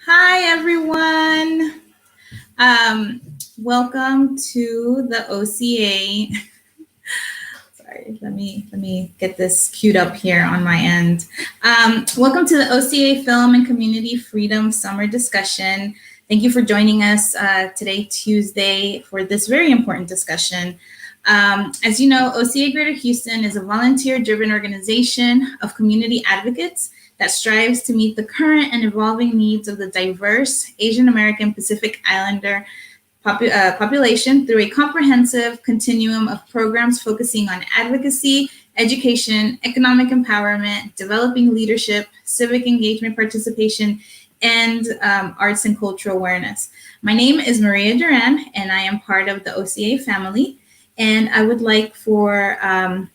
Hi, everyone. Welcome to the OCA. Sorry, let me get this queued up here on my end. Welcome to the OCA Film and Community Freedom Summer Discussion. Thank you for joining us today, Tuesday, for this very important discussion. As you know, OCA Greater Houston is a volunteer-driven organization of community advocates that strives to meet the current and evolving needs of the diverse Asian American Pacific Islander population through a comprehensive continuum of programs focusing on advocacy, education, economic empowerment, developing leadership, civic engagement participation, and arts and cultural awareness. My name is Maria Duran, and I am part of the OCA family. And I would like to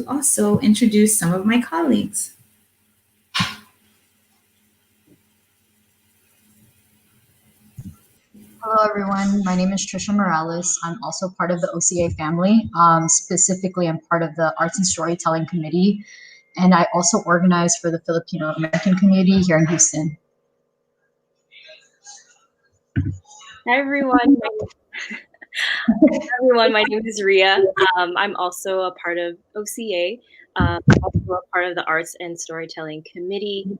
also introduce some of my colleagues. Hello, everyone. My name is Trisha Morales. I'm also part of the OCA family. Specifically, I'm part of the Arts and Storytelling Committee, and I also organize for the Filipino American community here in Houston. Hi, everyone. My name is Ria. I'm also a part of OCA, also a part of the Arts and Storytelling Committee.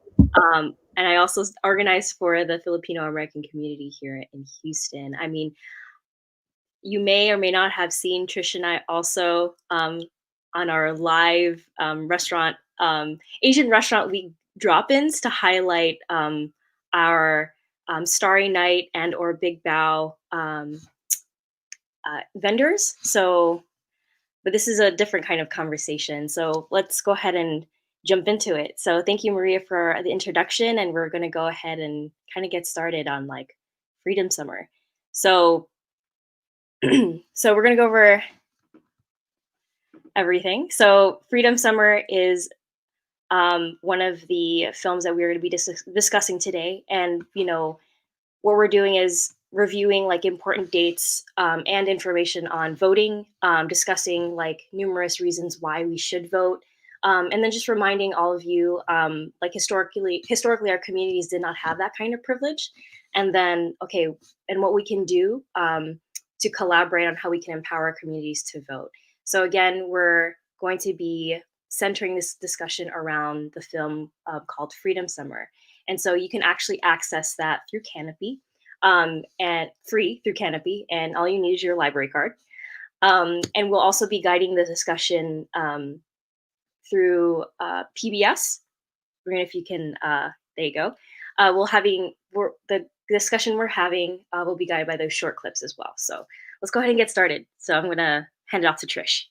And I also organize for the Filipino American community here in Houston. I mean, you may or may not have seen Trish and I also on our live restaurant, Asian Restaurant Week drop-ins to highlight our Starry Night and or Big Bow vendors. But this is a different kind of conversation. So let's go ahead and jump into it. So thank you, Maria, for the introduction. And we're going to go ahead and kind of get started on like Freedom Summer. So we're going to go over everything. So Freedom Summer is one of the films that we're going to be discussing today. And, what we're doing is reviewing like important dates and information on voting, discussing like numerous reasons why we should vote. And then just reminding all of you, like historically our communities did not have that kind of privilege. And then, and what we can do to collaborate on how we can empower communities to vote. So again, we're going to be centering this discussion around the film called Freedom Summer. And so you can actually access that through Canopy and free through Canopy. And all you need is your library card. And we'll also be guiding the discussion through PBS. If you can, there you go. The discussion we're having will be guided by those short clips as well. So let's go ahead and get started. So I'm going to hand it off to Trish.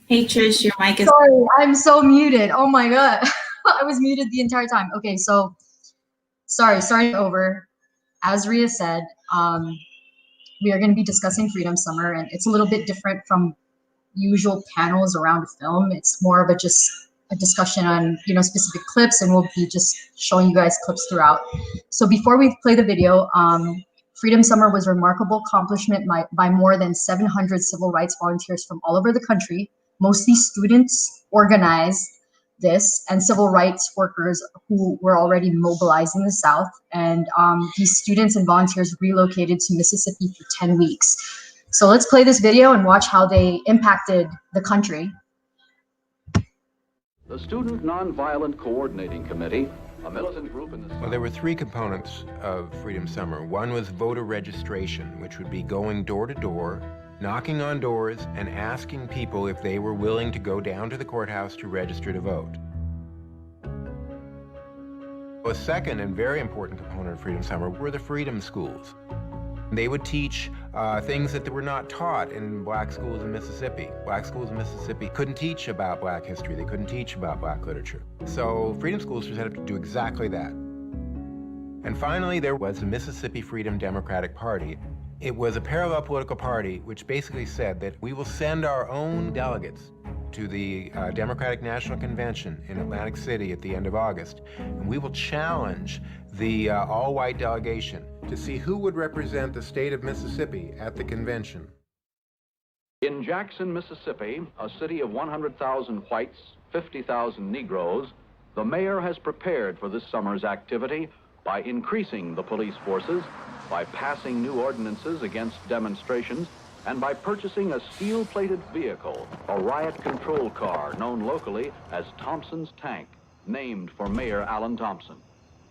Hey, Trish, your mic is... Sorry, I'm so muted. Oh my God. I was muted the entire time. Okay, so starting over. As Ria said, we are going to be discussing Freedom Summer, and it's a little bit different from usual panels around a film. It's more of just a discussion on, specific clips, and we'll be just showing you guys clips throughout. So before we play the video, Freedom Summer was a remarkable accomplishment by more than 700 civil rights volunteers from all over the country. Mostly students organized this, and civil rights workers who were already mobilized in the South. And these students and volunteers relocated to Mississippi for 10 weeks. So let's play this video and watch how they impacted the country. The Student Nonviolent Coordinating Committee, a militant group in the... Well, there were three components of Freedom Summer. One was voter registration, which would be going door to door, knocking on doors, and asking people if they were willing to go down to the courthouse to register to vote. A second and very important component of Freedom Summer were the Freedom Schools. They would teach things that were not taught in black schools in Mississippi. Black schools in Mississippi couldn't teach about black history. They couldn't teach about black literature. So Freedom Schools were set up to do exactly that. And finally, there was the Mississippi Freedom Democratic Party. It was a parallel political party which basically said that we will send our own delegates to the Democratic National Convention in Atlantic City at the end of August, and we will challenge the all-white delegation to see who would represent the state of Mississippi at the convention. In Jackson, Mississippi, a city of 100,000 whites, 50,000 Negroes, the mayor has prepared for this summer's activity by increasing the police forces, by passing new ordinances against demonstrations, and by purchasing a steel-plated vehicle, a riot control car known locally as Thompson's Tank, named for Mayor Allen Thompson.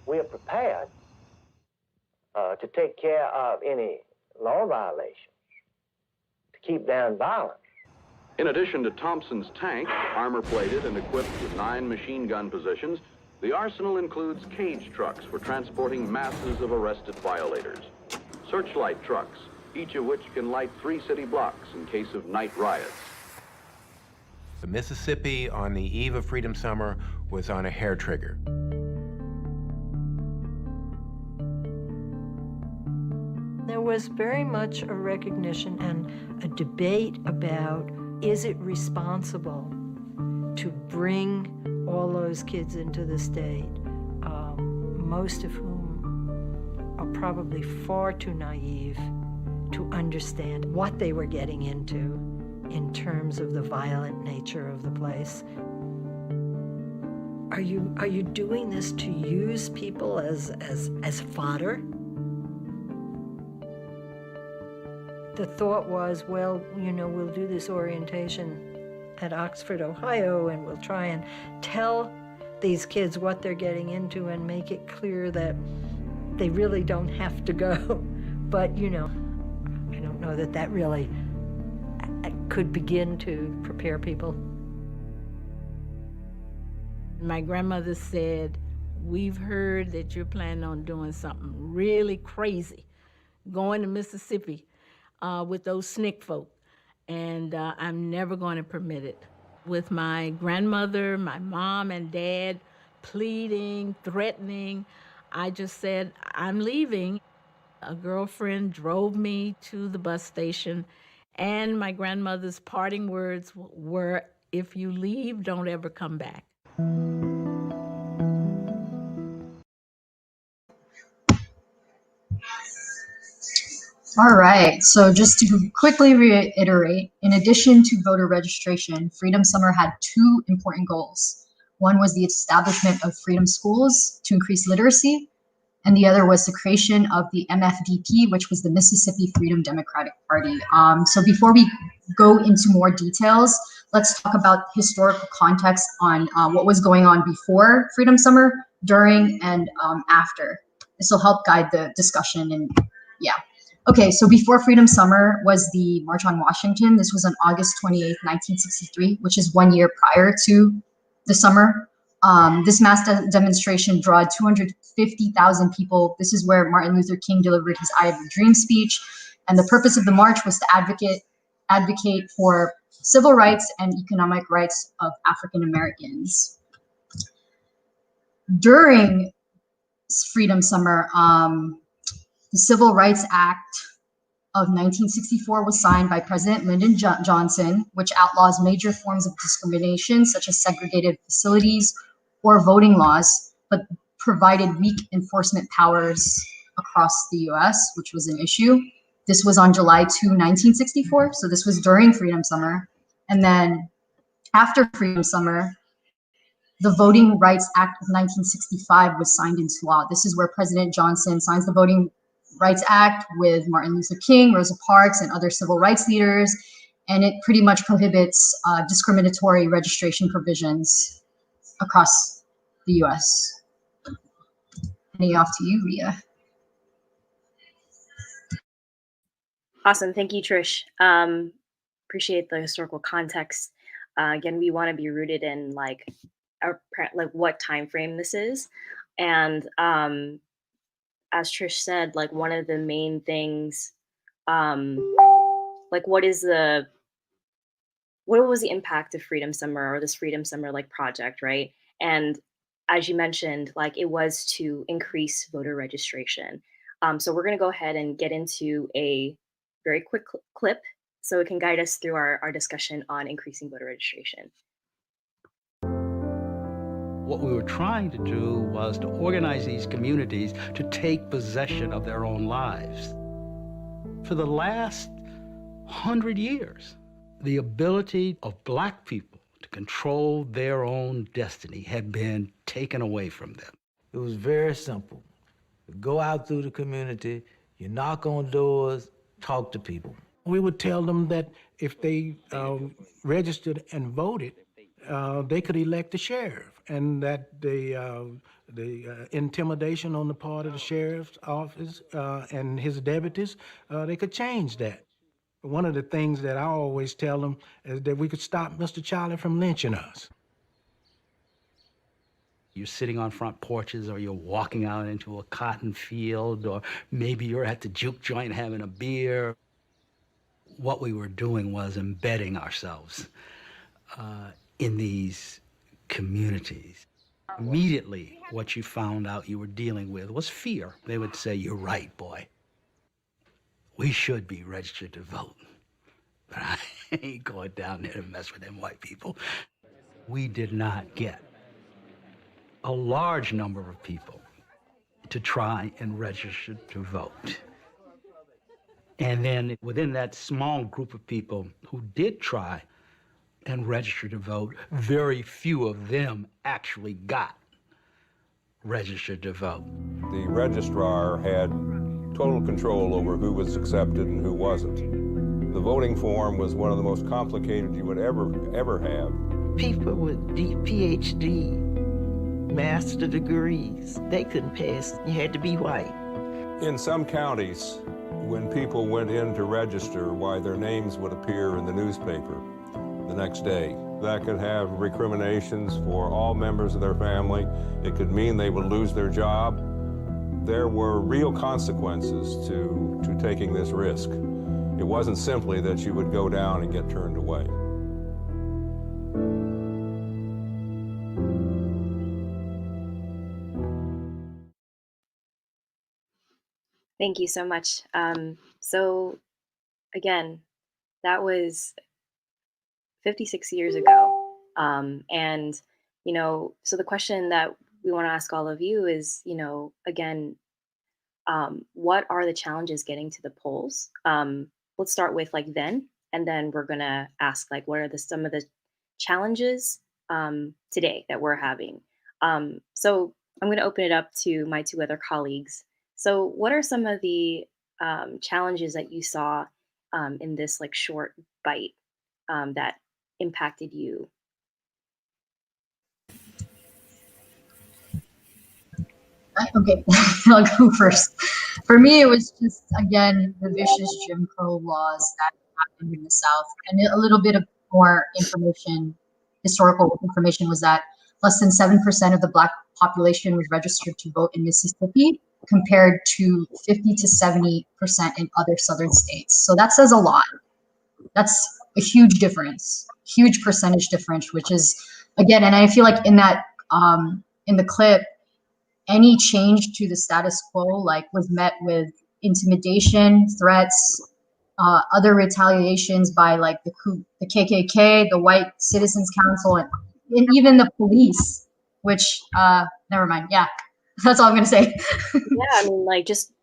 We are prepared to take care of any law violations, to keep down violence. In addition to Thompson's Tank, armor-plated and equipped with 9 machine gun positions, the arsenal includes cage trucks for transporting masses of arrested violators, searchlight trucks, each of which can light 3 city blocks in case of night riots. The Mississippi on the eve of Freedom Summer was on a hair trigger. There was very much a recognition and a debate about, is it responsible to bring all those kids into the state, most of whom are probably far too naive to understand what they were getting into in terms of the violent nature of the place. Are you doing this to use people as fodder? The thought was, well, we'll do this orientation at Oxford, Ohio, and we'll try and tell these kids what they're getting into and make it clear that they really don't have to go. But, I don't know that really could begin to prepare people. My grandmother said, we've heard that you're planning on doing something really crazy, going to Mississippi with those SNCC folk, and I'm never going to permit it. With my grandmother, my mom and dad pleading, threatening, I just said, I'm leaving. A girlfriend drove me to the bus station, and my grandmother's parting words were, if you leave, don't ever come back. All right, so just to quickly reiterate, in addition to voter registration, Freedom Summer had 2 important goals. One was the establishment of freedom schools to increase literacy, and the other was the creation of the MFDP, which was the Mississippi Freedom Democratic Party. So before we go into more details, let's talk about historical context on what was going on before Freedom Summer, during, and after. This will help guide the discussion, and yeah. Okay, so before Freedom Summer was the March on Washington. This was on August 28th, 1963, which is 1 year prior to the summer. This mass demonstration drew 250,000 people. This is where Martin Luther King delivered his I Have a Dream speech. And the purpose of the march was to advocate for civil rights and economic rights of African Americans. During Freedom Summer, the Civil Rights Act of 1964 was signed by President Lyndon Johnson, which outlaws major forms of discrimination, such as segregated facilities or voting laws, but provided weak enforcement powers across the US, which was an issue. This was on July 2, 1964, so this was during Freedom Summer. And then after Freedom Summer, the Voting Rights Act of 1965 was signed into law. This is where President Johnson signs the Voting Rights Act with Martin Luther King, Rosa Parks, and other civil rights leaders, and it pretty much prohibits discriminatory registration provisions across the U.S. Handing off to you, Ria. Awesome, thank you, Trish. Appreciate the historical context. Again, we want to be rooted in like what time frame this is, and as Trish said, like one of the main things, like what was the impact of Freedom Summer, or this Freedom Summer like project, right? And as you mentioned, like it was to increase voter registration. So we're gonna go ahead and get into a very quick clip so it can guide us through our discussion on increasing voter registration. What we were trying to do was to organize these communities to take possession of their own lives. For the last 100 years, the ability of Black people to control their own destiny had been taken away from them. It was very simple. You go out through the community, you knock on doors, talk to people. We would tell them that if they registered and voted, they could elect the sheriff, and that the intimidation on the part of the sheriff's office and his deputies, they could change that. One of the things that I always tell them is that we could stop Mr. Charlie from lynching us. You're sitting on front porches, or you're walking out into a cotton field, or maybe you're at the juke joint having a beer. What we were doing was embedding ourselves in these communities. Immediately, what you found out you were dealing with was fear. They would say, "You're right, boy. We should be registered to vote. But I ain't going down there to mess with them white people." We did not get a large number of people to try and register to vote. And then within that small group of people who did try and register to vote, very few of them actually got registered to vote. The registrar had total control over who was accepted and who wasn't. The voting form was one of the most complicated you would ever have. People with deep PhD, master degrees, they couldn't pass. You had to be white. In some counties, when people went in to register, why their names would appear in the newspaper the next day. That could have recriminations for all members of their family. It could mean they would lose their job. There were real consequences to taking this risk. It wasn't simply that you would go down and get turned away. Thank you so much. So again, that was 56 years ago. And, so the question that we want to ask all of you is, again, what are the challenges getting to the polls? Let's start with then, and then we're going to ask what are some of the challenges today that we're having? So I'm going to open it up to my two other colleagues. So what are some of the challenges that you saw in this short bite that impacted you? Okay, I'll go first. For me, it was just, again, the vicious Jim Crow laws that happened in the South. And a little bit of more information, historical information, was that less than 7% of the Black population was registered to vote in Mississippi, compared to 50 to 70% in other Southern states. So that says a lot. That's a huge difference, huge percentage difference, which is, again, and I feel like in that, in the clip, any change to the status quo was met with intimidation, threats, other retaliations by the KKK, the White Citizens Council, and even the police, which, never mind. Yeah, that's all I'm going to say. Yeah, I mean, just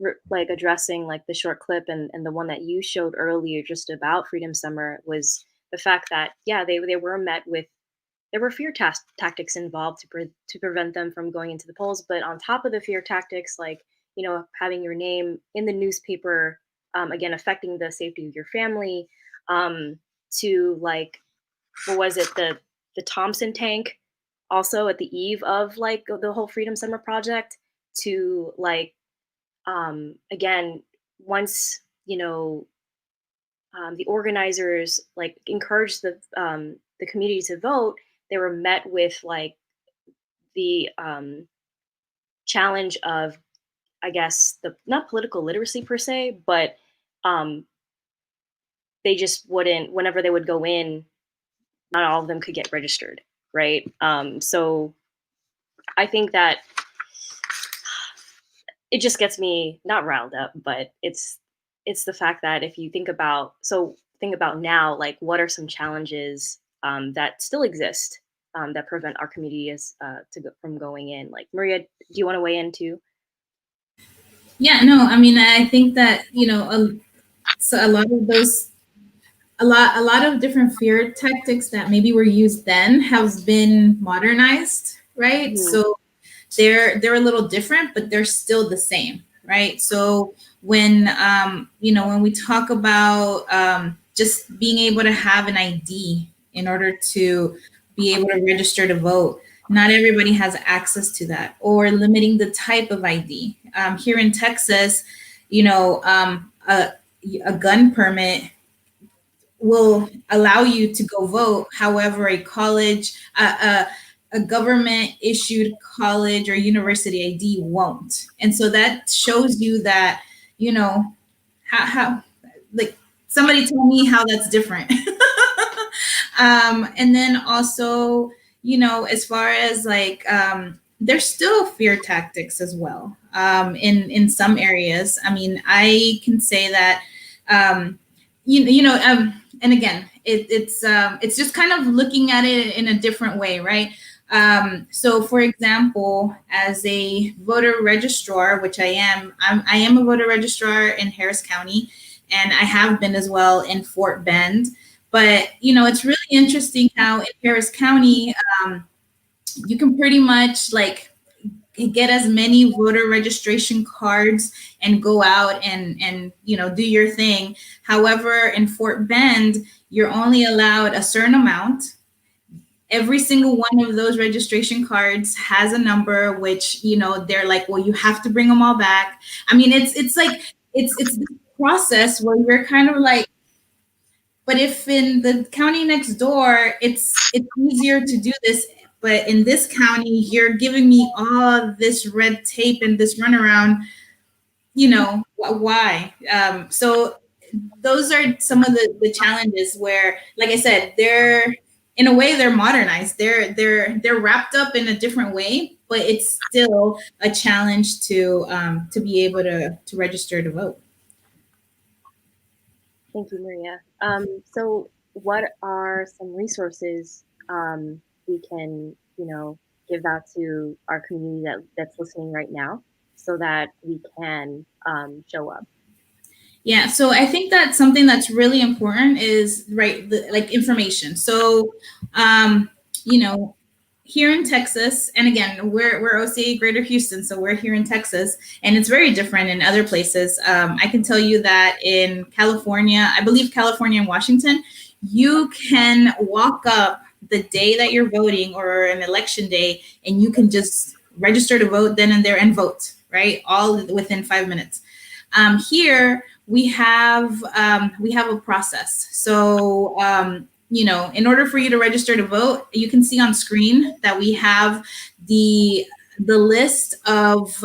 addressing the short clip and the one that you showed earlier just about Freedom Summer was the fact that, yeah, they were met with, there were fear tactics involved to prevent them from going into the polls. But on top of the fear tactics, having your name in the newspaper, again, affecting the safety of your family, to what was it, the Thompson tank, also at the eve of the whole Freedom Summer project, to again, once the organizers encouraged the community to vote, they were met with the challenge of, I guess, not political literacy per se, but they just wouldn't, whenever they would go in, not all of them could get registered, right? So I think that it just gets me not riled up, but it's the fact that if you think about, so think about now, like what are some challenges that still exist that prevent our community from going in? Like Maria, do you want to weigh in too? Yeah, no, I mean, I think that, so a lot of those, a lot of different fear tactics that maybe were used then has been modernized, right? So they're a little different, but they're still the same, right? So when when we talk about just being able to have an ID in order to be able to register to vote, not everybody has access to that, or limiting the type of ID. Here in Texas, a gun permit will allow you to go vote. However, a government issued college or university ID won't. And so that shows you that, how like somebody tell me how that's different. And then also, as far as there's still fear tactics as well in some areas. I mean, I can say that, and again, it's just kind of looking at it in a different way, right? So, for example, as a voter registrar, which I am a voter registrar in Harris County, and I have been as well in Fort Bend. But it's really interesting how in Harris County, you can pretty much get as many voter registration cards and go out and do your thing. However, in Fort Bend, you're only allowed a certain amount. Every single one of those registration cards has a number, which they're like, well, you have to bring them all back. I mean, it's this process where you're kind of like, but if in the county next door, it's easier to do this. But in this county, you're giving me all this red tape and this runaround, why? So those are some of the challenges where, like I said, in a way they're modernized. They're wrapped up in a different way, but it's still a challenge to be able to register to vote. Thank you, Maria. So what are some resources we can, give out to our community that's listening right now so that we can show up? Yeah, so I think that something that's really important is information. So, here in Texas, and again, we're OCA Greater Houston, so we're here in Texas, and it's very different in other places. I can tell you that in California, I believe California and Washington, you can walk up the day that you're voting or an election day, and you can just register to vote then and there and vote, right? All within 5 minutes. Here we have a process. So in order for you to register to vote, you can see on screen that we have the list of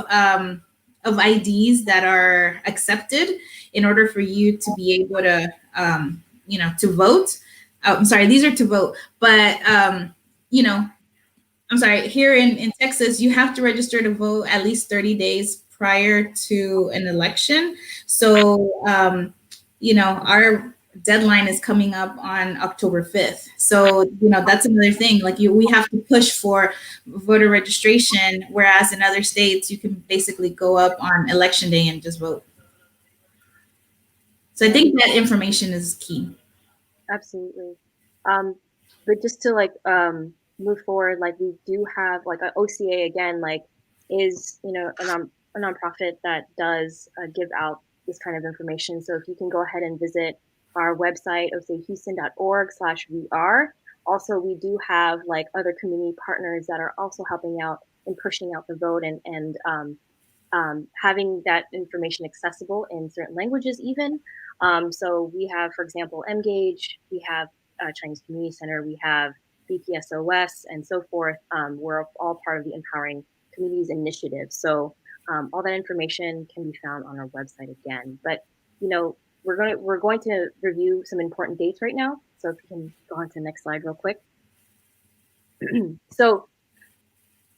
IDs that are accepted in order for you to be able to to vote. I'm sorry, these are to vote, but I'm sorry, here in Texas, you have to register to vote at least 30 days prior to an election. So, our deadline is coming up on October 5th. So, that's another thing. We have to push for voter registration, whereas in other states, you can basically go up on election day and just vote. So I think that information is key. Absolutely. But just to move forward, we do have an OCA again, is, a nonprofit that does give out this kind of information. So if you can go ahead and visit our website, ocahouston.org/VR. Also, we do have other community partners that are also helping out in pushing out the vote and having that information accessible in certain languages even. So we have, for example, Mgage, we have Chinese Community Center, we have BPSOS, and so forth. We're all part of the Empowering Communities Initiative. So all that information can be found on our website again. But we're going to review some important dates right now. So if you can go on to the next slide real quick. So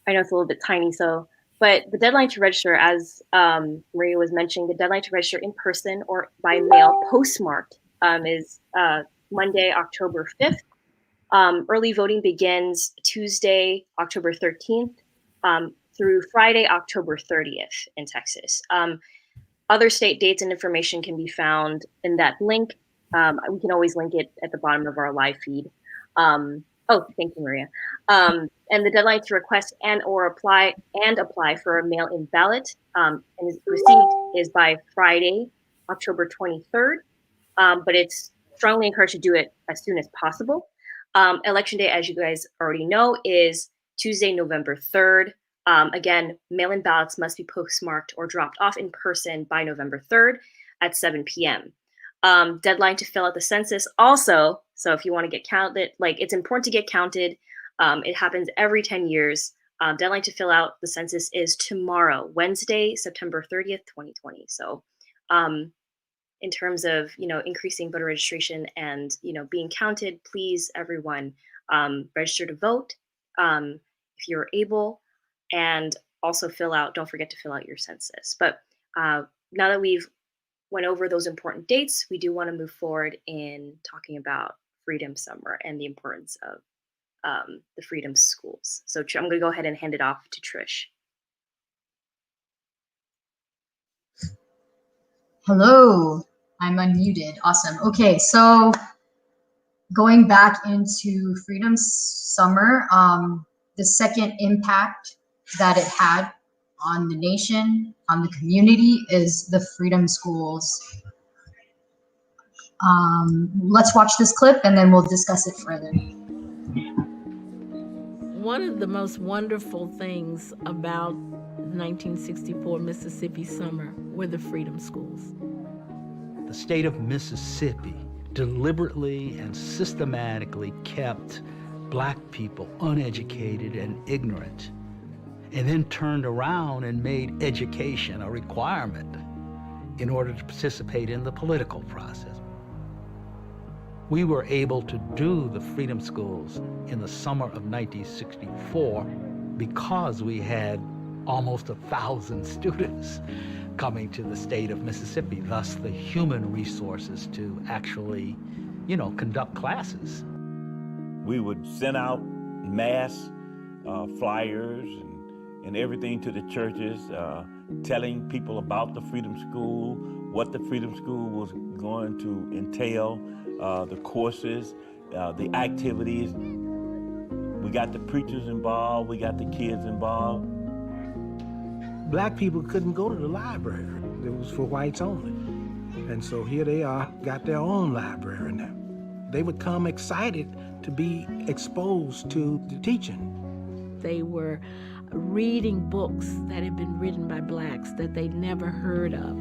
I know it's a little bit tiny, but the deadline to register, as Maria was mentioning, the deadline to register in person or by mail postmarked is Monday, October 5th. Early voting begins Tuesday, October 13th, through Friday, October 30th in Texas. Other state dates and information can be found in that link. We can always link it at the bottom of our live feed. Oh, thank you, Maria. And the deadline to request and/or apply for a mail-in ballot and is received is by Friday, October 23rd. But it's strongly encouraged to do it as soon as possible. Election day, as you guys already know, is Tuesday, November 3rd. Again, mail-in ballots must be postmarked or dropped off in person by November 3rd at 7 p.m. Deadline to fill out the census also. So if you want to get counted, it's important to get counted. It happens every 10 years. Deadline to fill out the census is tomorrow, Wednesday, September 30th, 2020. So in terms of, increasing voter registration and, being counted, please, everyone, register to vote if you're able, and also don't forget to fill out your census. But now that we've went over those important dates, we do want to move forward in talking about Freedom Summer and the importance of the Freedom Schools. So I'm going to go ahead and hand it off to Trish. Hello, I'm unmuted. Awesome. Okay, so going back into Freedom Summer, the second impact that it had on the nation, on the community, is the Freedom Schools. Let's watch this clip and then we'll discuss it further. One of the most wonderful things about 1964 Mississippi summer were the Freedom Schools. The state of Mississippi deliberately and systematically kept Black people uneducated and ignorant, and then turned around and made education a requirement in order to participate in the political process. We were able to do the Freedom Schools in the summer of 1964 because we had almost 1,000 students coming to the state of Mississippi, thus the human resources to actually, conduct classes. We would send out mass flyers and everything to the churches, telling people about the Freedom School, what the Freedom School was going to entail, the courses, the activities. We got the preachers involved, we got the kids involved. Black people couldn't go to the library. It was for whites only. And so here they are, got their own library now. They would come excited to be exposed to the teaching. They were reading books that had been written by Blacks that they'd never heard of.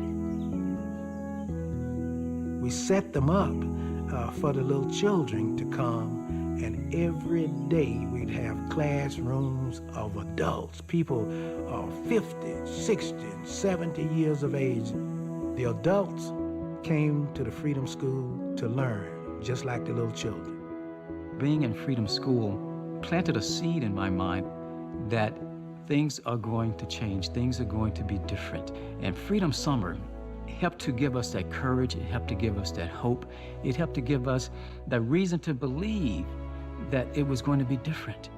We set them up for the little children to come, and every day we'd have classrooms of adults, people 50, 60, 70 years of age. The adults came to the Freedom School to learn, just like the little children. Being in Freedom School planted a seed in my mind that things are going to change, things are going to be different. And Freedom Summer helped to give us that courage, it helped to give us that hope, it helped to give us the reason to believe that it was going to be different.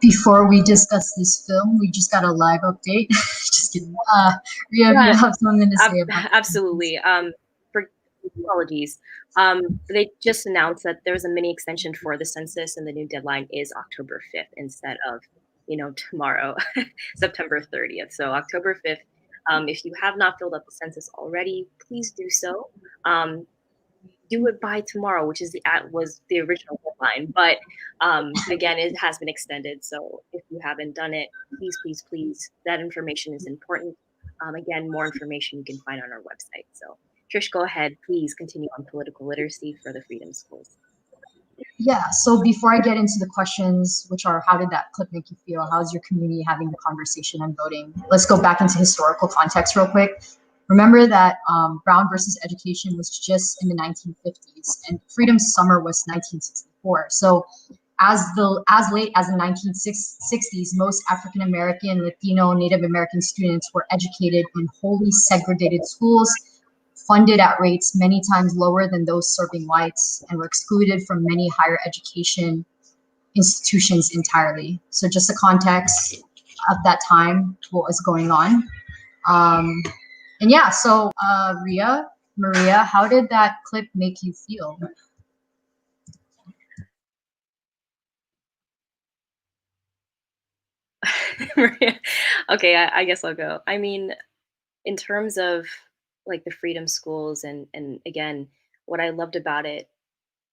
Before we discuss this film, we just got a live update. Just kidding. Ria, you have something to say about it? Absolutely. For apologies. They just announced that there's a mini extension for the census, and the new deadline is October 5th instead of, tomorrow, September 30th. So October 5th. If you have not filled out the census already, please do so. Do it by tomorrow, which was the original deadline. But again, it has been extended. So if you haven't done it, please, that information is important. Again, more information you can find on our website. So Trish, go ahead. Please continue on political literacy for the Freedom Schools. Yeah, so before I get into the questions, which are how did that clip make you feel? How's your community having the conversation and voting? Let's go back into historical context real quick. Remember that Brown versus Education was just in the 1950s, and Freedom Summer was 1964. So as late as the 1960s, most African American, Latino, Native American students were educated in wholly segregated schools, funded at rates many times lower than those serving whites, and were excluded from many higher education institutions entirely. So just the context of that time, what was going on. And yeah, so Maria, how did that clip make you feel? Okay, I guess I'll go. I mean, in terms of like the freedom schools and again, what I loved about it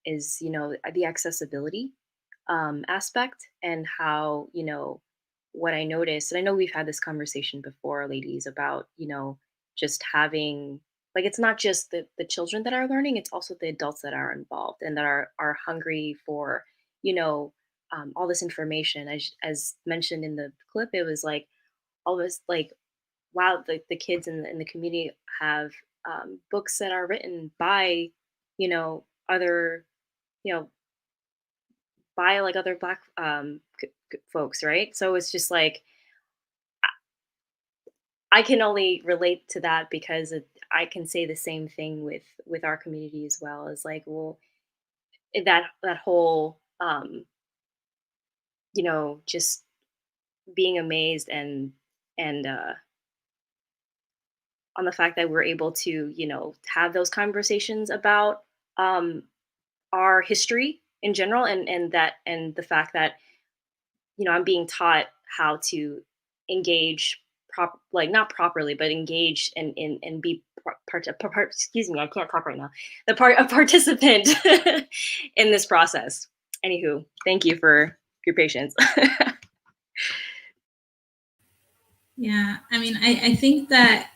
is, the accessibility aspect and how, what I noticed, and I know we've had this conversation before, ladies, about, just having like it's not just the children that are learning, it's also the adults that are involved and that are hungry for, you know, all this information. As mentioned in the clip, it was like all this like wow, the kids in the community have books that are written by, other, you know, by like other black folks, right? So it's just like I can only relate to that because I can say the same thing with our community as well. As like, well, that whole just being amazed and on the fact that we're able to have those conversations about um, our history in general, and the fact that I'm being taught how to engage like not properly, but engage and be excuse me, I can't talk right now. A participant in this process. Anywho, thank you for your patience. Yeah, I mean, I think that,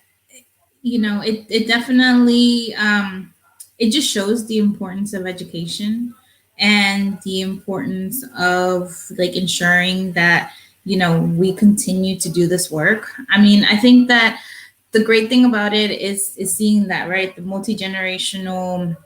it definitely, it just shows the importance of education and the importance of like ensuring that, we continue to do this work. I mean, I think that the great thing about it is seeing that, right? The multi-generational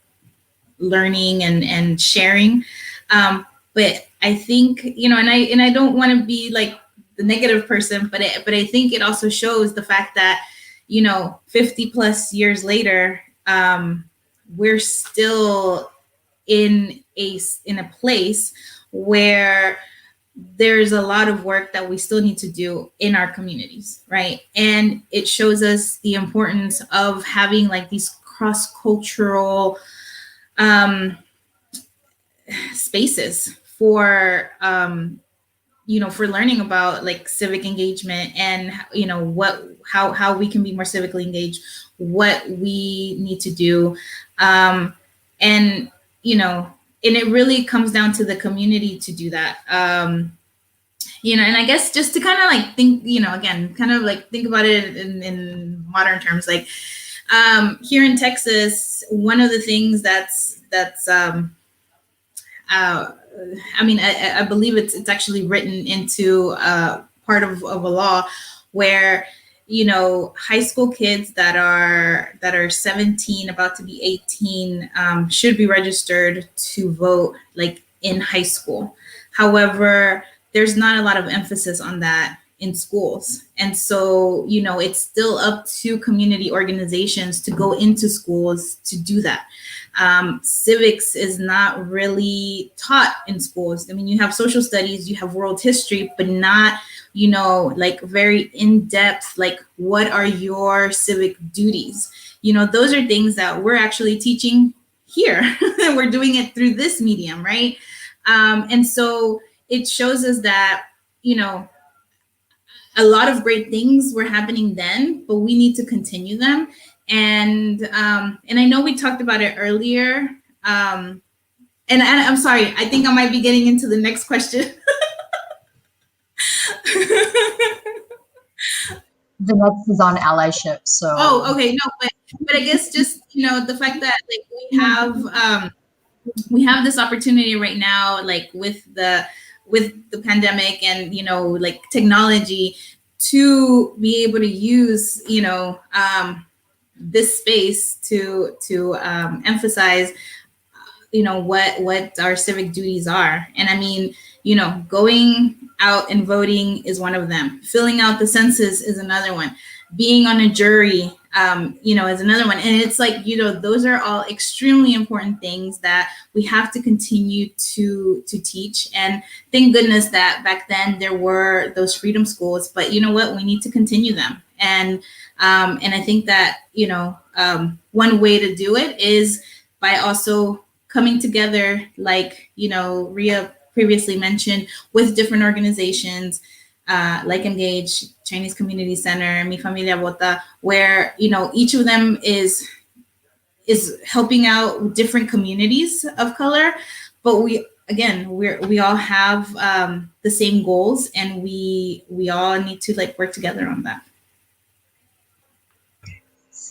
learning and sharing. But I think, and I don't want to be like the negative person, but I think it also shows the fact that 50 plus years later, we're still in a place where there's a lot of work that we still need to do in our communities, right? And it shows us the importance of having like these cross-cultural spaces for for learning about like civic engagement and how we can be more civically engaged, what we need to do, and and it really comes down to the community to do that. And I guess just to kind of like think, again, kind of like think about it in modern terms, like here in Texas, one of the things that's I mean, I believe it's actually written into part of a law where high school kids that are 17, about to be 18, should be registered to vote like in high school. However, there's not a lot of emphasis on that in schools. And so, it's still up to community organizations to go into schools to do that. Civics is not really taught in schools. I mean, you have social studies, you have world history, but not, like very in-depth, like what are your civic duties? Those are things that we're actually teaching here. We're doing it through this medium, right? And so it shows us that, a lot of great things were happening then, but we need to continue them. And I know we talked about it earlier. And I'm sorry, I think I might be getting into the next question. The next is on allyship. So. Oh, okay, no, but I guess just the fact that like we have this opportunity right now, like with the pandemic and like technology, to be able to use this space to emphasize, what our civic duties are. And I mean, going out and voting is one of them. Filling out the census is another one. Being on a jury, is another one. And it's like, those are all extremely important things that we have to continue to teach. And thank goodness that back then there were those freedom schools, but you know what, we need to continue them. And I think that, one way to do it is by also coming together, like, Ria previously mentioned, with different organizations, like Engage, Chinese Community Center, Mi Familia Vota, where, each of them is helping out different communities of color, but we all have the same goals, and we all need to like work together on that.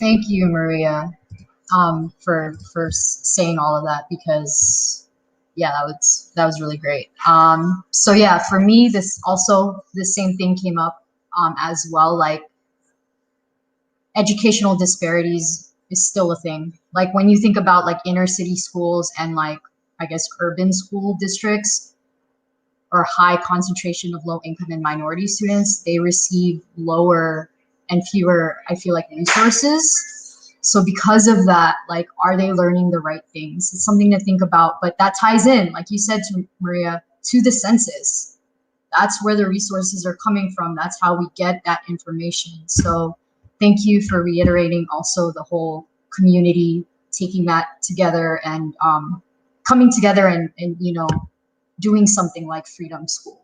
Thank you, Maria, for saying all of that, because yeah, that was really great. So yeah, for me, the same thing came up as well. Like, educational disparities is still a thing. Like, when you think about like inner city schools and like, I guess, urban school districts or high concentration of low income and minority students, they receive lower and fewer, I feel like, resources. So because of that, like, are they learning the right things? It's something to think about, but that ties in, like you said, to Maria, to the census. That's where the resources are coming from. That's how we get that information. So thank you for reiterating also the whole community taking that together and coming together and doing something like Freedom School.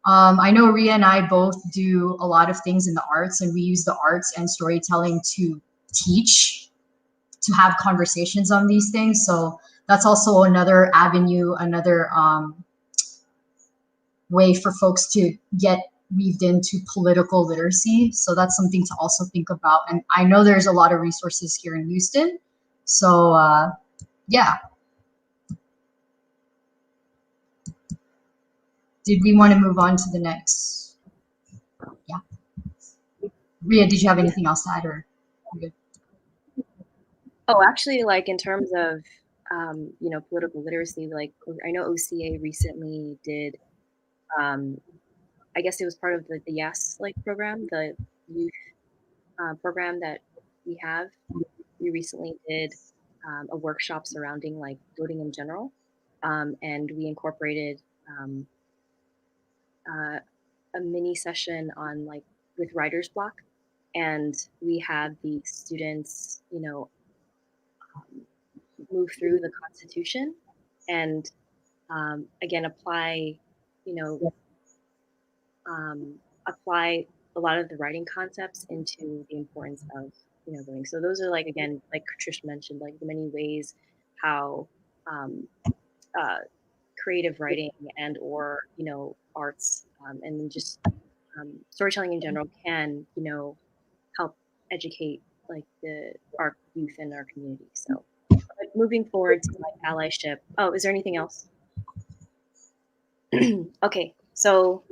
I know Ria and I both do a lot of things in the arts, and we use the arts and storytelling to teach, to have conversations on these things. So that's also another avenue, another way for folks to get weaved into political literacy. So that's something to also think about. And I know there's a lot of resources here in Houston. So yeah. Did we want to move on to the next? Yeah. Ria, did you have anything else to add, or? Oh, actually, like in terms of, political literacy, like I know OCA recently did, I guess it was part of the YES program, the youth program that we have. We recently did a workshop surrounding like voting in general, and we incorporated a mini session on like with writer's block, and we had the students, move through the Constitution and again apply apply a lot of the writing concepts into the importance of voting. So those are like, again, like Trish mentioned, like the many ways how creative writing and or arts and just storytelling in general can help educate like our youth and our community. So moving forward to like allyship. Oh, is there anything else? Okay, so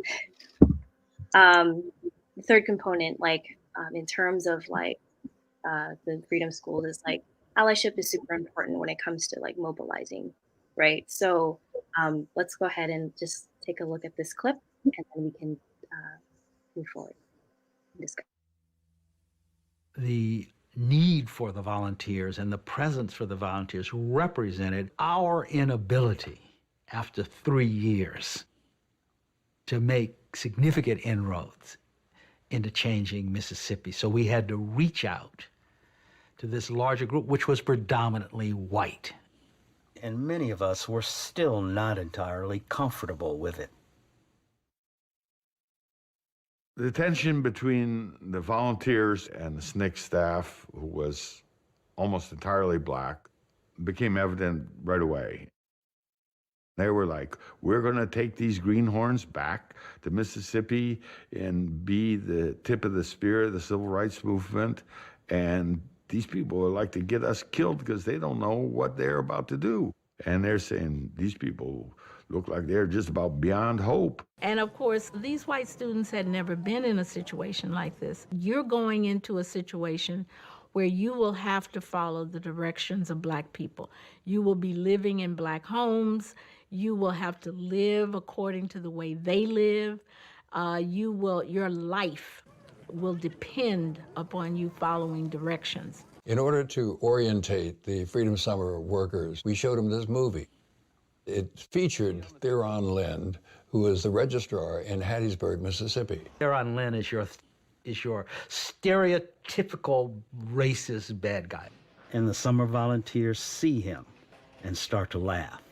the third component, like in terms of like the Freedom Schools, is like allyship is super important when it comes to like mobilizing, right? So let's go ahead and just take a look at this clip, and then we can move forward and discuss. The need for the volunteers and the presence for the volunteers represented our inability after 3 years to make significant inroads into changing Mississippi. So we had to reach out to this larger group, which was predominantly white. And many of us were still not entirely comfortable with it. The tension between the volunteers and the SNCC staff, who was almost entirely black, became evident right away. They were like, we're going to take these greenhorns back to Mississippi and be the tip of the spear of the civil rights movement. And these people would like to get us killed because they don't know what they're about to do. And they're saying, these people look like they're just about beyond hope. And of course, these white students had never been in a situation like this. You're going into a situation where you will have to follow the directions of Black people. You will be living in Black homes. You will have to live according to the way they live. Your life will depend upon you following directions. In order to orientate the Freedom Summer workers, we showed them this movie. It featured Theron Lind, who is the registrar in Hattiesburg, Mississippi. Theron Lynn is your stereotypical racist bad guy. And the summer volunteers see him and start to laugh.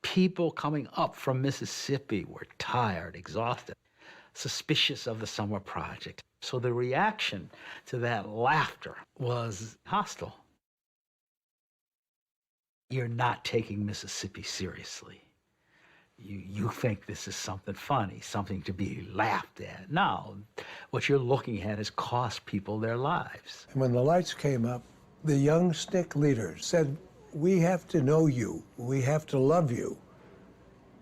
People coming up from Mississippi were tired, exhausted, suspicious of the summer project. So the reaction to that laughter was hostile. You're not taking Mississippi seriously. You think this is something funny, something to be laughed at. No, what you're looking at is cost people their lives. And when the lights came up, the young SNCC leaders said, we have to know you, we have to love you,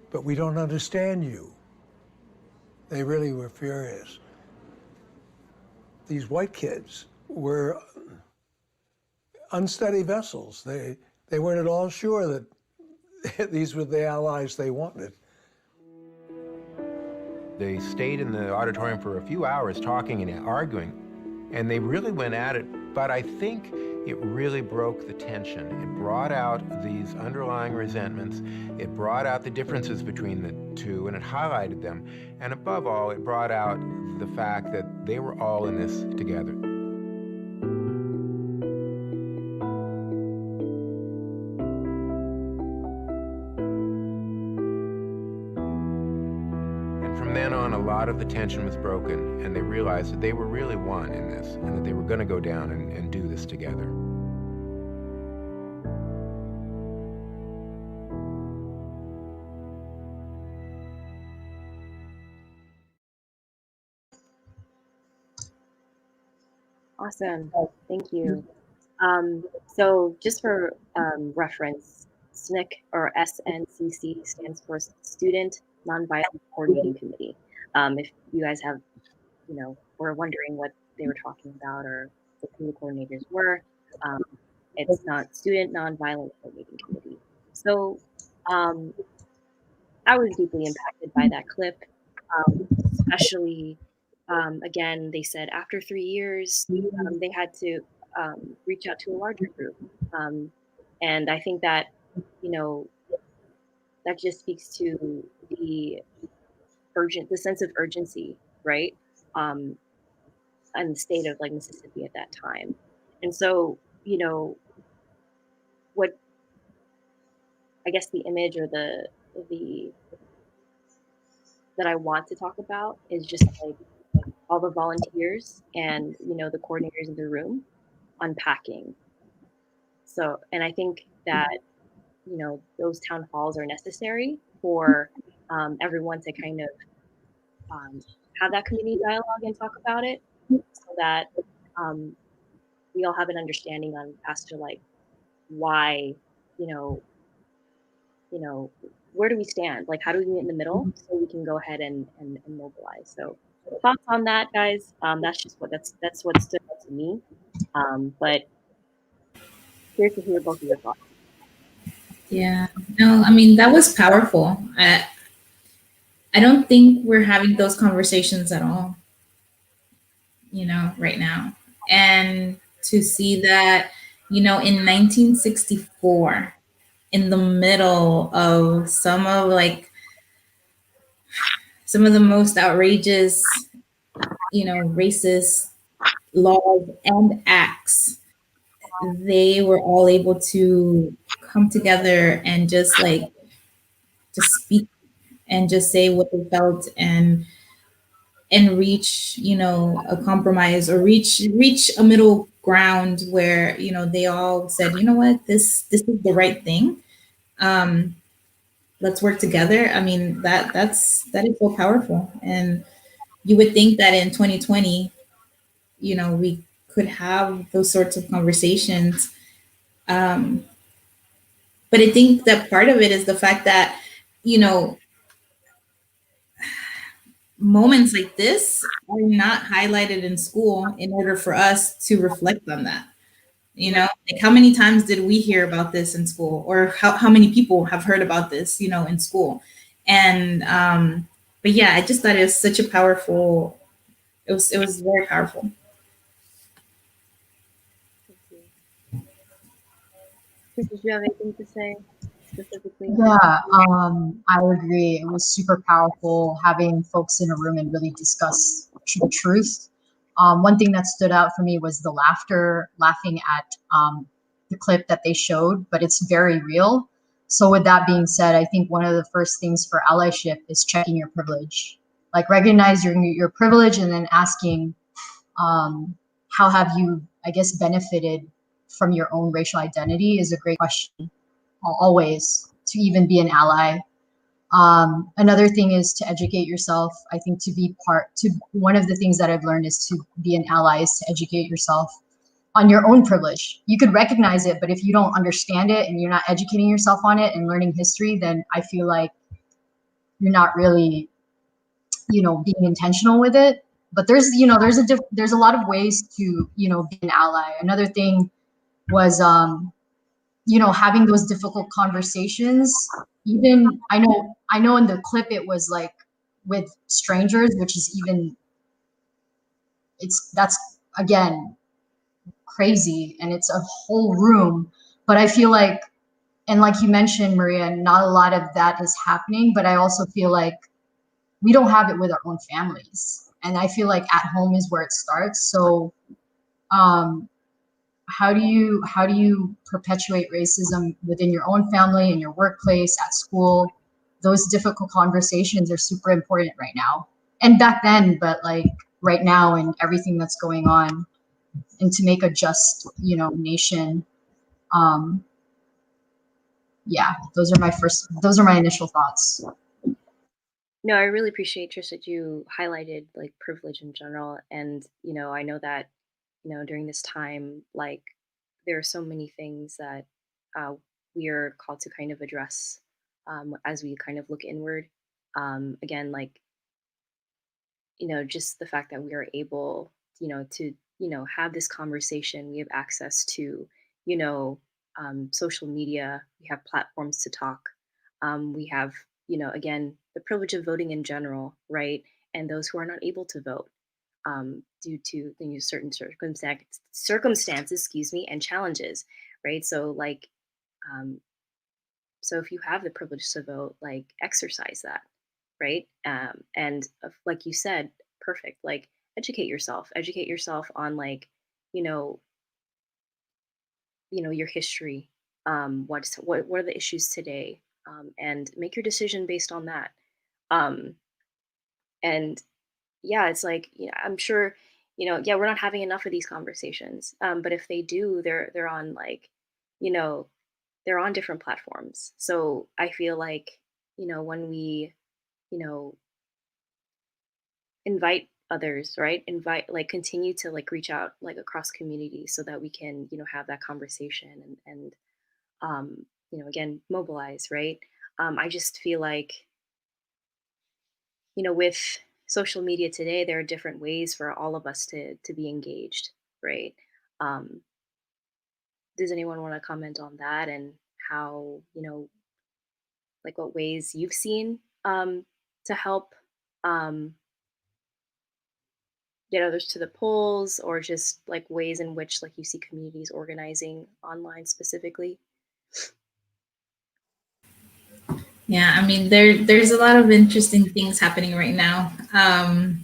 but we don't understand you. They really were furious. These white kids were unsteady vessels. They weren't at all sure that these were the allies they wanted. They stayed in the auditorium for a few hours talking and arguing, and they really went at it, but I think it really broke the tension. It brought out these underlying resentments, it brought out the differences between the two, and it highlighted them, and above all, it brought out the fact that they were all in this together. From then on, a lot of the tension was broken, and they realized that they were really one in this, and that they were going to go down and do this together. Awesome. Thank you. So just for reference, SNCC or SNCC stands for Student Nonviolent Coordinating Committee. If you guys have, were wondering what they were talking about or who the coordinators were, it's not Student Nonviolent Coordinating Committee. So I was deeply impacted by that clip, especially, again, they said after 3 years, they had to reach out to a larger group. And I think that, that just speaks to the sense of urgency, right? And the state of Mississippi at that time. And so, what I guess the image or the that I want to talk about is just all the volunteers and, the coordinators in the room unpacking. So, and I think that, those town halls are necessary for everyone to kind of have that community dialogue and talk about it so that we all have an understanding as to why, where do we stand? How do we meet in the middle so we can go ahead and mobilize? So thoughts on that, guys? That's what stood out to me. But curious to hear both of your thoughts. Yeah, no, I mean, that was powerful. I don't think we're having those conversations at all, right now. And to see that, in 1964, in the middle of some of the most outrageous, racist laws and acts, they were all able to come together and just speak and just say what they felt and reach, a compromise or reach a middle ground where, they all said, you know what, this is the right thing. Let's work together. I mean, that is so powerful. And you would think that in 2020, we could have those sorts of conversations. But I think that part of it is the fact that, moments like this are not highlighted in school in order for us to reflect on that. You know, like how many times did we hear about this in school, or how many people have heard about this, you know, in school? And but yeah, I just thought it was such a powerful, it was very powerful. Did you have anything to say specifically? Yeah, I would agree. It was super powerful having folks in a room and really discuss the truth. One thing that stood out for me was the laughing at the clip that they showed, but it's very real. So with that being said, I think one of the first things for allyship is checking your privilege. Like recognize your privilege and then asking, how have you, I guess, benefited from your own racial identity is a great question always to even be an ally. Another thing is to educate yourself. I think one of the things that I've learned is to be an ally is to educate yourself on your own privilege. You could recognize it, but if you don't understand it and you're not educating yourself on it and learning history, then I feel like you're not really, being intentional with it. But there's a lot of ways to, be an ally. Another thing was, having those difficult conversations. Even I know in the clip it was like with strangers, which is even that's again crazy, and it's a whole room. But I feel like, and like you mentioned, Maria, not a lot of that is happening, but I also feel like we don't have it with our own families. And I feel like at home is where it starts. So um how do you perpetuate racism within your own family, in your workplace, at school? Those difficult conversations are super important right now, and back then, but like right now, and everything that's going on, and to make a just, nation. um yeah, those are my initial thoughts. No, I really appreciate, Trish, that you highlighted like privilege in general. And, I know that, during this time, like there are so many things that uh, we are called to kind of address as we kind of look inward. Again, like, just the fact that we are able, to, have this conversation. We have access to, you know, social media. We have platforms to talk. We have, again, the privilege of voting in general, right? And those who are not able to vote due to certain circumstances, excuse me, and challenges, right? So, like, um, so if you have the privilege to vote, like, exercise that, right? And like you said, perfect. Like, educate yourself on, like, you know, your history. What are the issues today? And make your decision based on that. Um, and yeah, it's like, I'm sure, yeah, we're not having enough of these conversations. But if they do, they're on, like, you know, they're on different platforms. So I feel like, when we, you know, invite others, right? Invite, like, continue to, like, reach out, like, across communities so that we can, have that conversation and again, mobilize, right? I just feel like, with social media today, there are different ways for all of us to be engaged, right? Um, does anyone want to comment on that, and how, like, what ways you've seen to help um, get others to the polls, or just like ways in which, like, you see communities organizing online specifically? Yeah, I mean, there's a lot of interesting things happening right now. I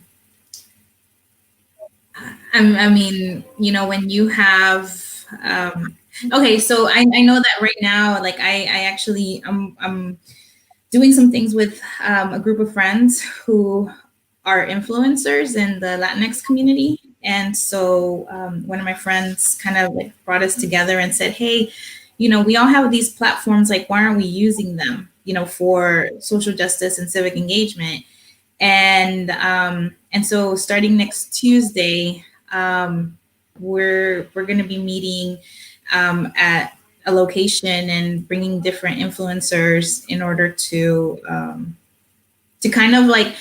mean, when you have, okay, so I know that right now, like, I actually, I'm doing some things with a group of friends who are influencers in the Latinx community. And so one of my friends kind of like brought us together and said, hey, we all have these platforms, like, why aren't we using them, for social justice and civic engagement? And so starting next Tuesday, we're going to be meeting at a location and bringing different influencers in order to kind of like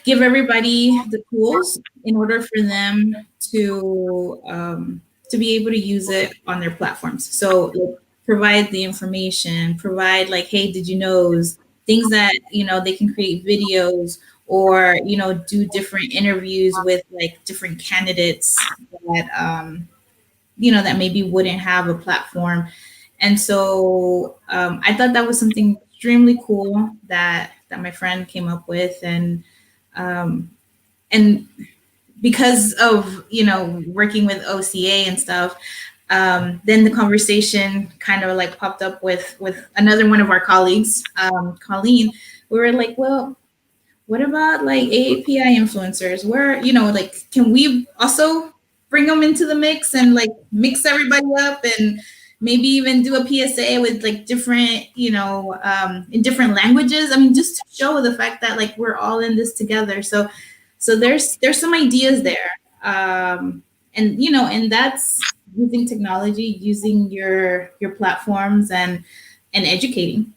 give everybody the tools in order for them to be able to use it on their platforms. So like, provide the information, provide like, hey, did you know, things that they can create videos or do different interviews with like different candidates that that maybe wouldn't have a platform. And so I thought that was something extremely cool that my friend came up with, um, and because of working with OCA and stuff, then the conversation kind of like popped up with another one of our colleagues, Colleen. We were like, well, what about like AAPI influencers? Where, like, can we also bring them into the mix and like mix everybody up and maybe even do a PSA with like different, in different languages? I mean, just to show the fact that like we're all in this together. So there's some ideas there. And that's using technology, using your platforms and educating.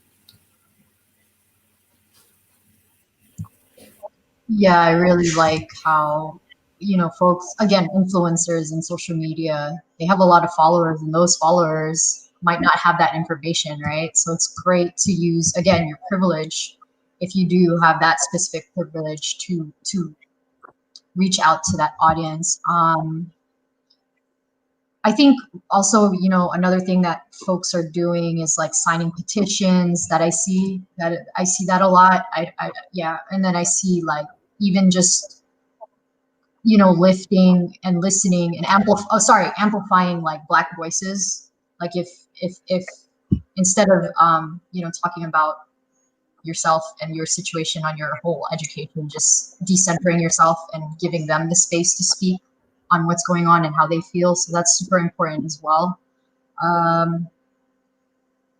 Yeah, I really like how, folks, again, influencers in social media, they have a lot of followers, and those followers might not have that information, right? So it's great to use, again, your privilege, if you do have that specific privilege to reach out to that audience. I think also, another thing that folks are doing is like signing petitions that I see that a lot. Yeah. And then I see like even just, lifting and listening and amplifying like Black voices. Like if instead of, talking about yourself and your situation on your whole education, just decentering yourself and giving them the space to speak on what's going on and how they feel. So that's super important as well.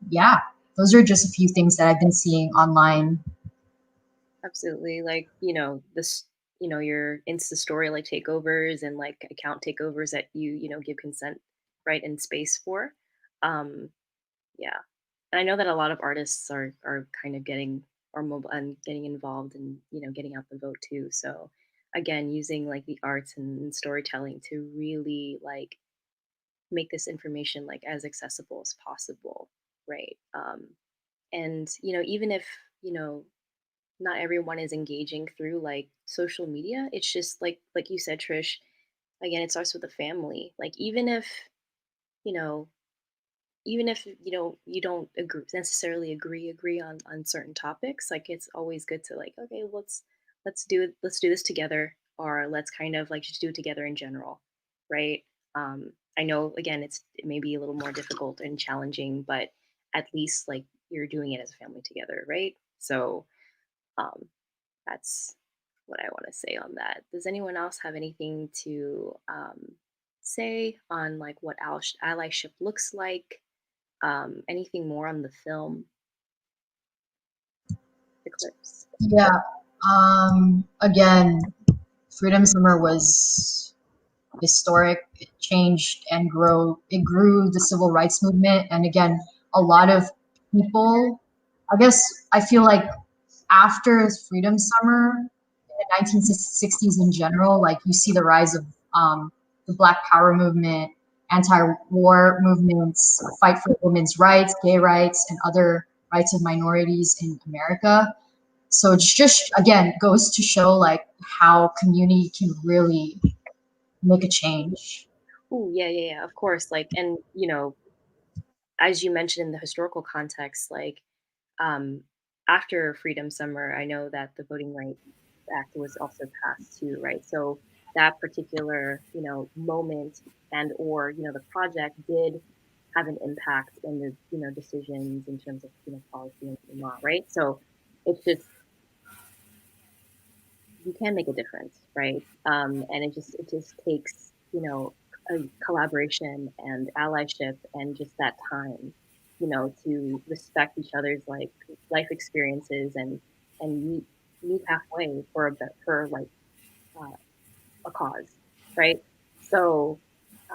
Yeah, those are just a few things that I've been seeing online. Absolutely. Like, this, your Insta story like takeovers and like account takeovers that you give consent, right, and space for. Um, yeah. And I know that a lot of artists are kind of getting or mobile and getting involved and, getting out the vote too. So again, using like the arts and storytelling to really like make this information like as accessible as possible, right? And even if you know not everyone is engaging through like social media, it's just like you said, Trish. Again, it starts with the family. Like you know even if you don't agree on certain topics, like it's always good to like, okay, let's do this together, or let's kind of like just do it together in general, right? I know, again, it may be a little more difficult and challenging, but at least like you're doing it as a family together, right? So um that's what I want to say on that. Does anyone else have anything to say on like what allyship looks like? Anything more on the film, the clips? Yeah. Again, Freedom Summer was historic. It changed and it grew the civil rights movement. And again, a lot of people, I guess I feel like after Freedom Summer in the 1960s in general, like you see the rise of the Black Power movement, anti-war movements, fight for women's rights, gay rights, and other rights of minorities in America. So it's just, again, goes to show like how community can really make a change. Oh, yeah, of course. Like, and as you mentioned in the historical context, like um, after Freedom Summer, I know that the Voting Rights Act was also passed too, right? So that particular, moment and or the project did have an impact in the decisions in terms of policy and law, right? So it's just you can make a difference, right? And it just takes a collaboration and allyship and just that time, to respect each other's like life experiences and meet halfway for like uh, a cause, right? So,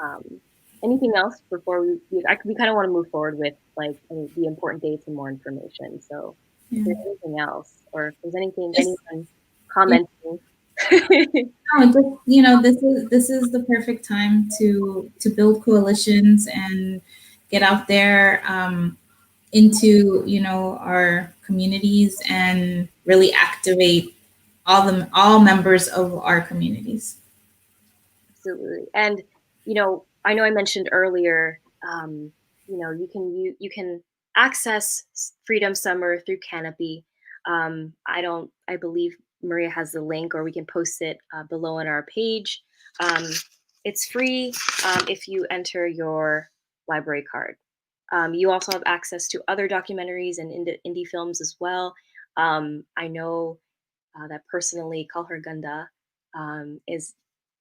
um, anything else before we kind of want to move forward with like the important dates and more information. So, if Yeah. there's anything else, or if there's anything Just- anyone commenting. No, this is the perfect time to build coalitions and get out there into our communities and really activate all members of our communities. Absolutely. And I know I mentioned earlier, you can access Freedom Summer through Canopy. I believe Maria has the link, or we can post it below on our page. It's free if you enter your library card. You also have access to other documentaries and indie films as well. I know that personally, Call Her Ganda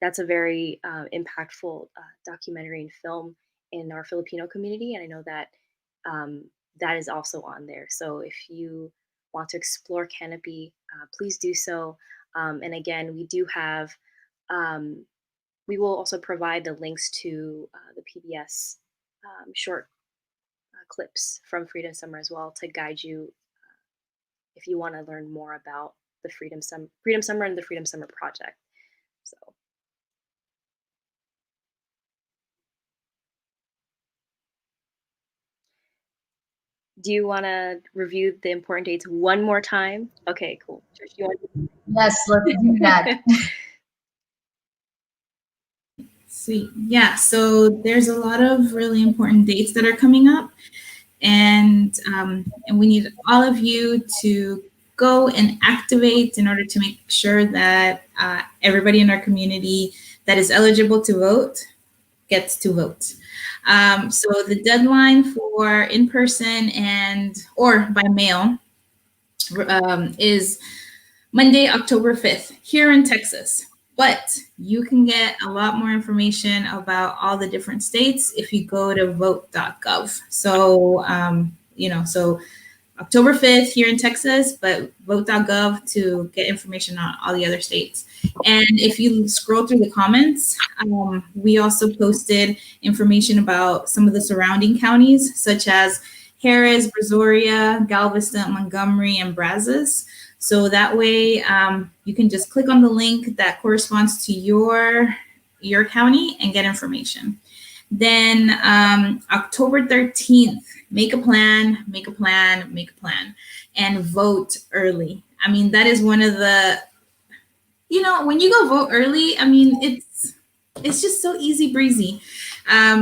that's a very impactful documentary and film in our Filipino community, and I know that that is also on there. So if you want to explore Canopy, please do so. And again, we will also provide the links to the PBS short clips from Freedom Summer as well to guide you if you want to learn more about the Freedom Summer and the Freedom Summer Project. So. Do you want to review the important dates one more time? Okay, cool. Yes, let's do that. Sweet. Yeah, so there's a lot of really important dates that are coming up, and we need all of you to go and activate in order to make sure that everybody in our community that is eligible to vote gets to vote. So the deadline for in-person or by mail is Monday, October 5th here in Texas. But you can get a lot more information about all the different states if you go to vote.gov. So, so October 5th here in Texas, but vote.gov to get information on all the other states. And if you scroll through the comments, we also posted information about some of the surrounding counties, such as Harris, Brazoria, Galveston, Montgomery, and Brazos. So that way you can just click on the link that corresponds to your county and get information. Then October 13th, make a plan, and vote early. I mean, that is one of the, when you go vote early, I mean, it's just so easy breezy.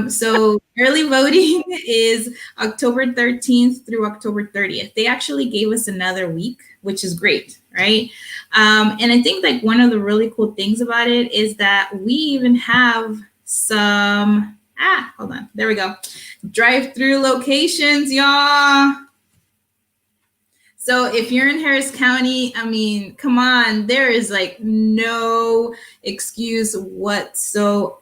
So early voting is October 13th through October 30th. They actually gave us another week, which is great, right? And I think like one of the really cool things about it is that we even have some, hold on, there we go. Drive-through locations, y'all. So if you're in Harris County, I mean, come on, there is like no excuse whatsoever.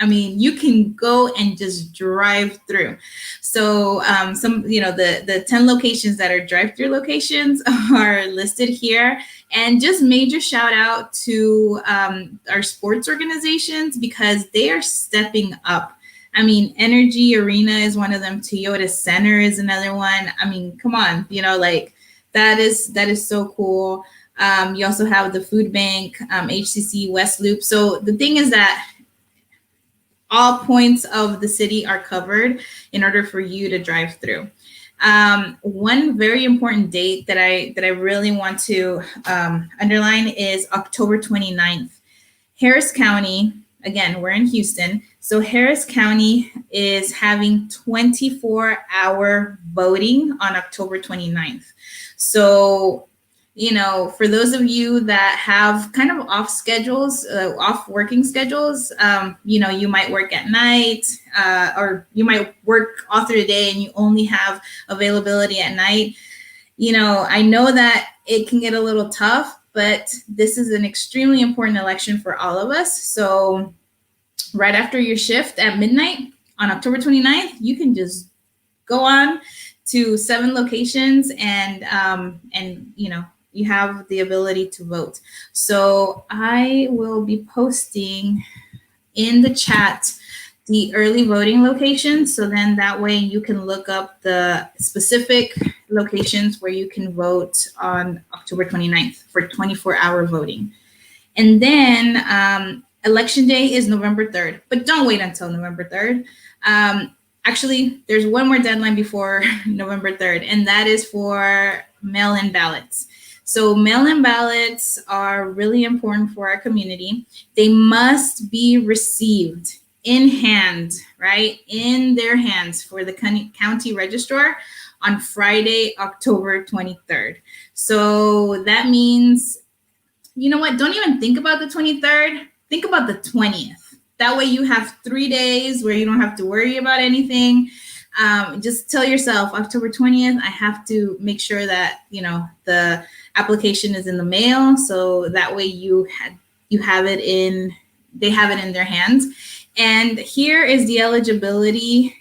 I mean, you can go and just drive through. So the 10 locations that are drive-through locations are listed here. And just major shout out to our sports organizations because they are stepping up. I mean, Energy Arena is one of them. Toyota Center is another one. I mean, come on, that is so cool. You also have the food bank, HCC West Loop. So the thing is that all points of the city are covered in order for you to drive through. One very important date that I really want to underline is October 29th. Harris County, again, we're in Houston. So Harris County is having 24-hour voting on October 29th. So, for those of you that have kind of off working schedules, you might work at night or you might work all through the day and you only have availability at night. I know that it can get a little tough, but this is an extremely important election for all of us. So right after your shift at midnight on October 29th, you can just go on to 7 locations and you have the ability to vote. So I will be posting in the chat the early voting location. So then that way you can look up the specific locations where you can vote on October 29th for 24-hour voting. And then election day is November 3rd, but don't wait until November 3rd. Actually, there's one more deadline before November 3rd, and that is for mail-in ballots. So mail-in ballots are really important for our community. They must be received in hand, right? In their hands for the county registrar on Friday, October 23rd. So that means, you know what? Don't even think about the 23rd. Think about the 20th. That way you have 3 days where you don't have to worry about anything. Just tell yourself October 20th, I have to make sure that, you know, the application is in the mail. So that way you have it in, they have it in their hands. And here is the eligibility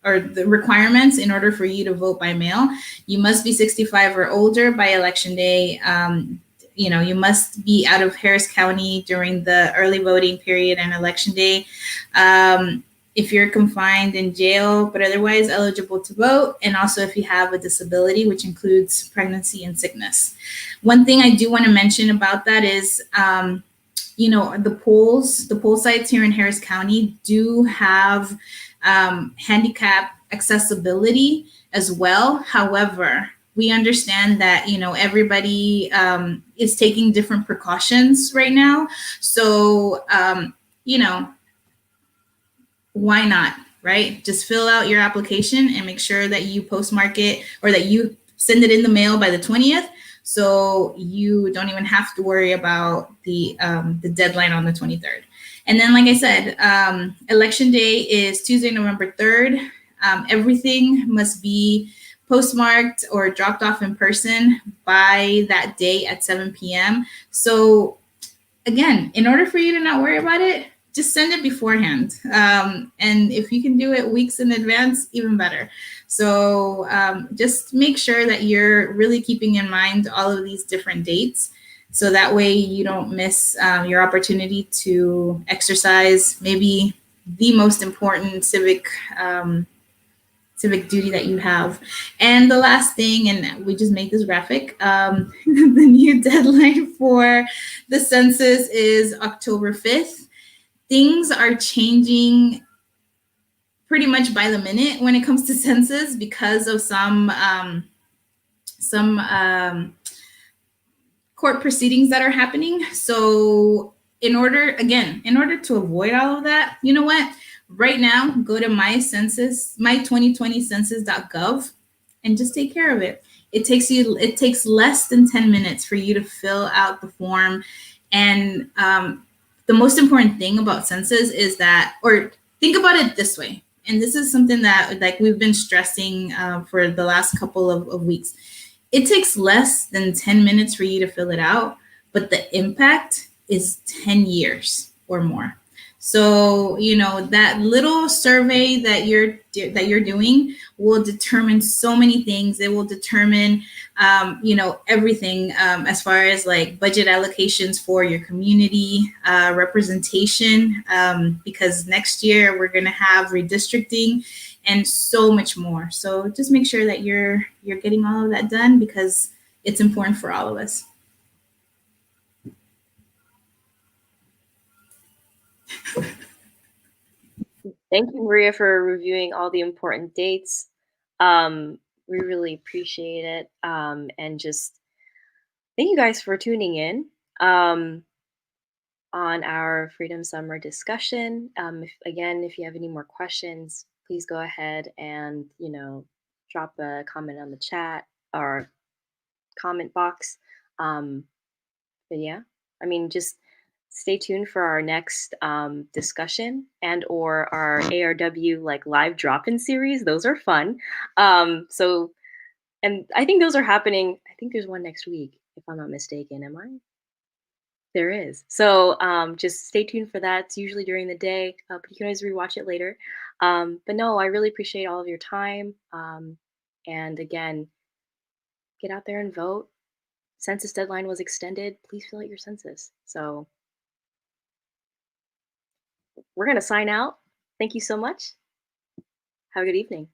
or the requirements in order for you to vote by mail. You must be 65 or older by election day. You know, you must be out of Harris County during the early voting period and election day. If you're confined in jail, but otherwise eligible to vote, and also if you have a disability, which includes pregnancy and sickness. One thing I do want to mention about that is, you know, the poll sites here in Harris County do have handicap accessibility as well. However, we understand that, you know, everybody is taking different precautions right now. So, you know, why not, right? Just fill out your application and make sure that you postmark it or that you send it in the mail by the 20th. So you don't even have to worry about the deadline on the 23rd. And then, like I said, election day is Tuesday, November 3rd. Everything must be postmarked or dropped off in person by that day at 7 p.m. So again, in order for you to not worry about it, just send it beforehand. And if you can do it weeks in advance, even better. So just make sure that you're really keeping in mind all of these different dates. So that way you don't miss your opportunity to exercise maybe the most important civic duty that you have. And the last thing, and we just made this graphic, the new deadline for the census is October 5th. Things are changing pretty much by the minute when it comes to census because of some court proceedings that are happening. So in order to avoid all of that, you know what? Right now, go to my2020census.gov and just take care of it. It takes less than 10 minutes for you to fill out the form. And the most important thing about census is that, or think about it this way, and this is something that like we've been stressing for the last couple of weeks. It takes less than 10 minutes for you to fill it out, but the impact is 10 years or more. So, you know, that little survey that you're doing will determine so many things. It will determine, you know, everything as far as like budget allocations for your community, representation, because next year we're going to have redistricting and so much more. So just make sure that you're getting all of that done because it's important for all of us. Thank you, Maria, for reviewing all the important dates. We really appreciate it. And just thank you guys for tuning in on our Freedom Summer discussion. If you have any more questions, please go ahead and, you know, drop a comment on the chat or comment box. But yeah, I mean, just stay tuned for our next discussion and or our ARW like live drop-in series. Those are fun. So, and I think those are happening. I think there's one next week, if I'm not mistaken. Am I? There is. So just stay tuned for that. It's usually during the day, but you can always rewatch it later. But no, I really appreciate all of your time. And again, get out there and vote. Census deadline was extended. Please fill out your census. So we're going to sign out. Thank you so much. Have a good evening.